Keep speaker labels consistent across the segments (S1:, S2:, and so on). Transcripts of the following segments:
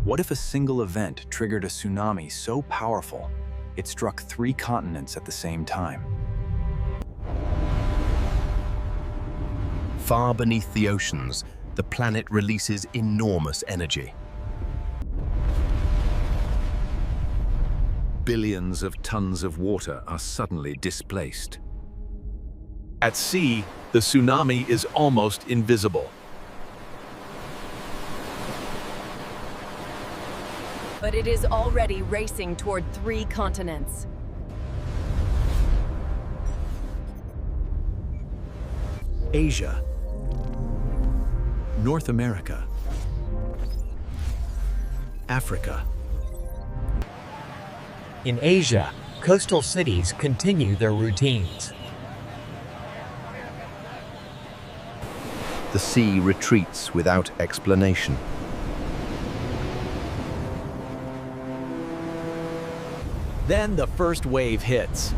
S1: What if a single event triggered a tsunami so powerful it struck 3 continents at the same time?
S2: Far beneath the oceans, the planet releases enormous energy. Billions of tons of water are suddenly displaced. At sea, the tsunami is almost invisible.
S3: But it is already racing toward 3 continents.
S1: Asia, North America, Africa.
S4: In Asia, coastal cities continue their routines.
S2: The sea retreats without explanation.
S1: Then the first wave hits.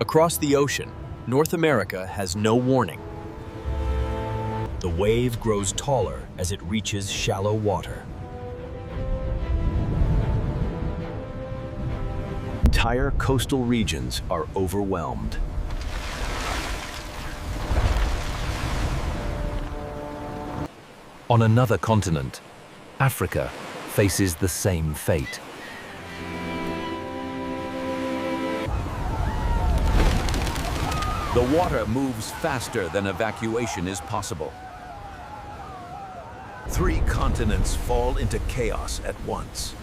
S1: Across the ocean, North America has no warning. The wave grows taller as it reaches shallow water. Entire coastal regions are overwhelmed.
S2: On another continent, Africa faces the same fate. The water moves faster than evacuation is possible. 3 continents fall into chaos at once.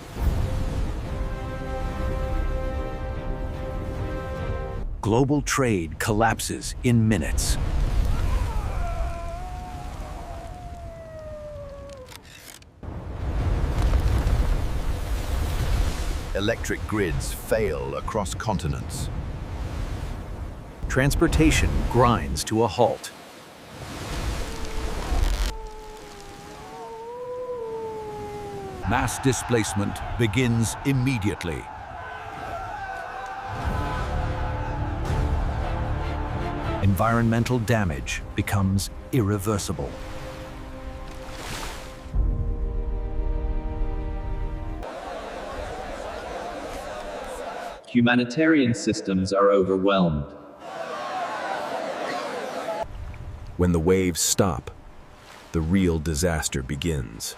S1: Global trade collapses in minutes.
S2: Electric grids fail across continents.
S1: Transportation grinds to a halt.
S2: Mass displacement begins immediately.
S1: Environmental damage becomes irreversible.
S5: Humanitarian systems are overwhelmed.
S2: When the waves stop, the real disaster begins.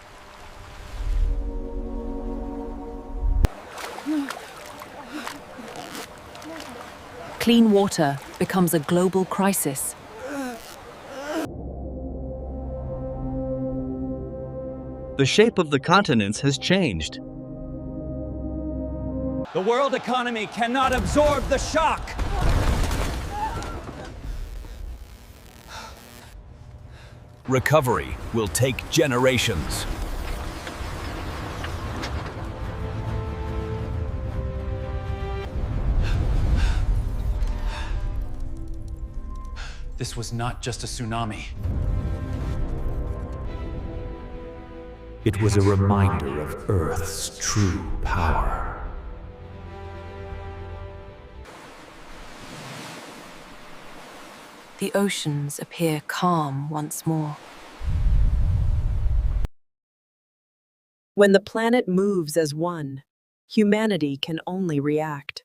S3: Clean water becomes a global crisis.
S6: The shape of the continents has changed.
S7: The world economy cannot absorb the shock.
S2: Recovery will take generations.
S7: This was not just a tsunami.
S1: It was a reminder of Earth's true power.
S3: The oceans appear calm once more.
S8: When the planet moves as one, humanity can only react.